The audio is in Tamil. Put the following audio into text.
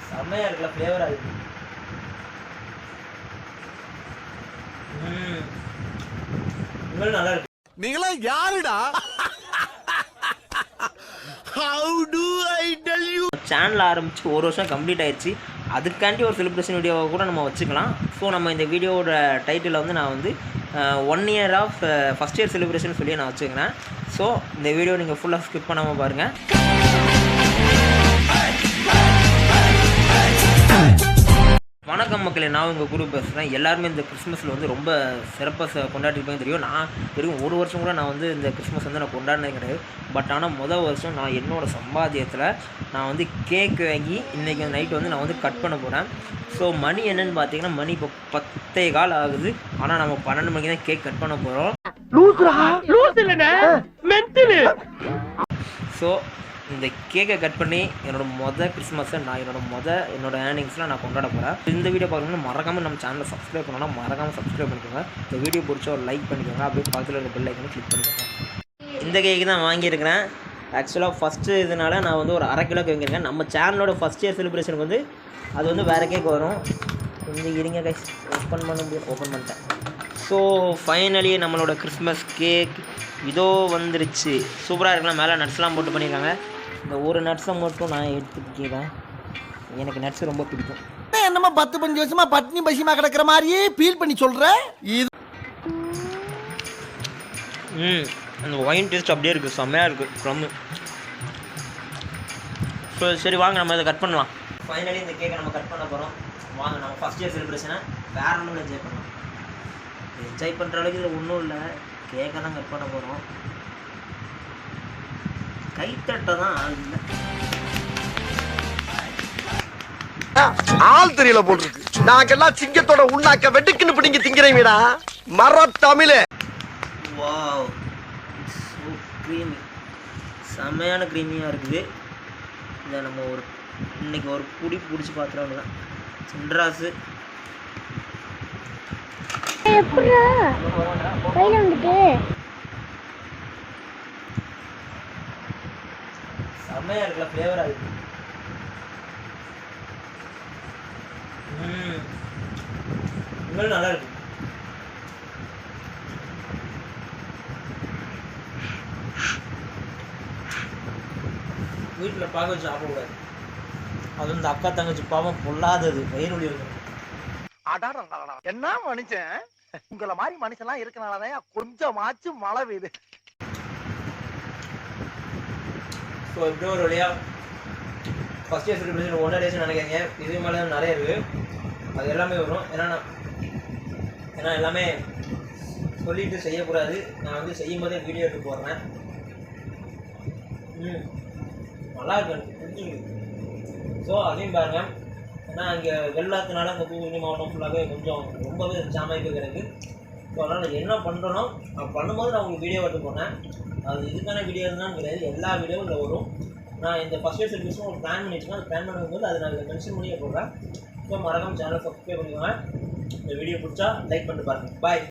செம்மையாக இருக்குல்ல, ஃப்ளேவராக இருக்குது. இன்னும் நல்லா இருக்கு. நீங்களாம் யாருடா? How do I tell you? Channel ஆரம்பித்து 1 வருஷம் கம்ப்ளீட் ஆயிடுச்சு. அதுக்காண்டி ஒரு செலிப்ரேஷன் வீடியோவை கூட நம்ம வச்சுக்கலாம். ஸோ நம்ம இந்த வீடியோவோட டைட்டில் வந்து நான் வந்து 1 year of first year celebration சொல்லி நான் வச்சுக்கிறேன். ஸோ இந்த வீடியோ நீங்கள் ஃபுல்லாக ஸ்கிப் பண்ணாமல் பாருங்கள். வணக்கம் மக்களே, நான் உங்கள் குரு பேசுகிறேன். எல்லாருமே இந்த கிறிஸ்மஸில் வந்து ரொம்ப சிறப்பாக கொண்டாடிருப்பேன் தெரியும். நான் வரைக்கும் 1 வருஷம் கூட நான் வந்து இந்த கிறிஸ்மஸ் வந்து நான் கொண்டாடினது கிடையாது. பட் ஆனால் முதல் வருஷம் நான் என்னோடய சம்பாத்தியத்தில் நான் வந்து கேக் வாங்கி இன்றைக்கி நைட்டு வந்து நான் வந்து கட் பண்ண போகிறேன். ஸோ மணி என்னென்னு பார்த்தீங்கன்னா, மணி இப்போ 10:15 ஆகுது. ஆனால் நம்ம 12 மணிக்கு தான் கேக் கட் பண்ண போகிறோம். ஸோ இந்த கேக்கை கட் பண்ணி என்னோடய கிறிஸ்மஸை நான் என்னோட ஏர்னிங்ஸ்லாம் நான் கொண்டாட போகிறேன். இந்த வீடியோ பார்க்கணும்னா மறக்காமல் நம்ம சேனலை சப்ஸ்கிரைப் பண்ணணும். மறக்காமல் சப்ஸ்கிரைப் பண்ணிக்கோங்க. இந்த வீடியோ பிடிச்சா ஒரு லைக் பண்ணிக்கோங்க. அப்படியே பக்கத்தில் இருக்க பெல் ஐக்கனை கிளிக் பண்ணிக்கோங்க. இந்த கேக்கு தான் வாங்கியிருக்கிறேன். ஆக்சுவலாக ஃபஸ்ட்டு இதனால நான் வந்து ஒரு 1/2 கிலோக்கு வாங்கியிருக்கேன். நம்ம சேனலோட ஃபஸ்ட் இயர் செலிப்ரேஷனுக்கு வந்து அது வந்து வேறு கேக் வரும். கொஞ்சம் இருங்க கைஸ், ஓப்பன் பண்ணிட்டேன். ஸோ ஃபைனலி நம்மளோட கிறிஸ்மஸ் கேக் இதோ வந்துருச்சு. சூப்பராக இருக்கலாம். மேலே நட்ஸ்லாம் போட்டு பண்ணியிருக்காங்க. இந்த ஒரு நட்ஸை மட்டும் நான் எடுத்துக்கிறேன். எனக்கு நட்ஸ் ரொம்ப பிடிக்கும். என்னமா 10-15 வருஷமா பட்னி பசிமா கிடக்கிற மாதிரியே ஃபீல் பண்ணி சொல்ற. இது அந்த ஒயின் டேஸ்ட் அப்படியே இருக்குது, செம்மையாக இருக்குது க்ரம்மு. ஸோ சரி வாங்க நம்ம இதை கட் பண்ணலாம். ஃபைனலி இந்த கேக்கை நம்ம கட் பண்ண போகிறோம். வாங்க நம்ம ஃபஸ்ட் இயர் செலிப்ரேஷனை வேறு ஒன்றும் என்ஜாய் பண்ணலாம். என்ஜாய் பண்ணுற அளவுக்கு இதில் ஒன்றும் இல்லை, கேக்கை தான் கட் பண்ண போகிறோம். கைத்தட்ட தான் ஆள் இல்லை. ஆள் தெரியல போட்டுருக்கு. நாங்கெல்லாம் சிங்கத்தோட உண்ணாக்க வெட்டுக்குன்னு பிடிங்க திங்கிறீங்கடா மர தமிழே. வாவ், ஸோ க்ரீமி, செம்மையான க்ரீமியாக இருக்குது. இதை நம்ம இன்னைக்கு ஒரு புடி பிடிச்சி பார்க்குறவங்க தான் சின்ராசு. செம்மையாக இருக்குல்ல, ஃப்ளேவராக இருக்குது. இன்னும் நல்லா இருக்கு. வீட்டில் பார்க்க வச்சு சாப்பிடக்கூடாது. அது இந்த அக்கா தங்கச்சி பாவம் பொல்லாதது, வயிறு வலி வந்து. என்ன மனுஷன், உங்களை மாதிரி மனுஷன்லாம் இருக்கனாலதான் கொஞ்சமாச்சும் மழை பெய்யுது. ஸோ இப்படி ஒரு வழியாக ஃபஸ்ட் இயர் செலிப்ரேஷன் 1 டேஸ் நினைக்கிறீங்க. இது மேலே நிறைய இருக்குது, அது எல்லாமே வரும். ஏன்னா எல்லாமே சொல்லிட்டு செய்யக்கூடாது. நான் வந்து செய்யும் போதே வீடியோ எடுத்து போடுறேன். நல்லா இருக்கு, எனக்கு பிடிச்சிருக்கு. ஸோ அதையும் பாருங்கள். ஏன்னா இங்கே வெள்ளத்தினால இந்த தூத்துக்குடி மாவட்டம் ஃபுல்லாகவே கொஞ்சம் ரொம்பவே ஜாமாய் போய் கிடக்கு. ஸோ அதனால் என்ன பண்ணுறோன்னா, நான் பண்ணும்போது நான் உங்களுக்கு வீடியோ எடுத்து போனேன். அது இதுக்கான வீடியோ தான் கிடையாது, எல்லா வீடியோவும் இதில் வரும். நான் இந்த ஃபஸ்ட் இயர் செலிப்ரேஷன் ஒரு பிளான் பண்ணி வச்சுக்கேன். அது பிளான் பண்ணும்போது அதை நான் இதை மென்ஷன் பண்ணியே போடுறேன். ஸோ மறக்காமல் சேனலை சப்ஸ்கிரைப் பண்ணிக்கோங்க. இந்த வீடியோ பிடிச்சா லைக் பண்ணிட்டு பாருங்கள். பாய்.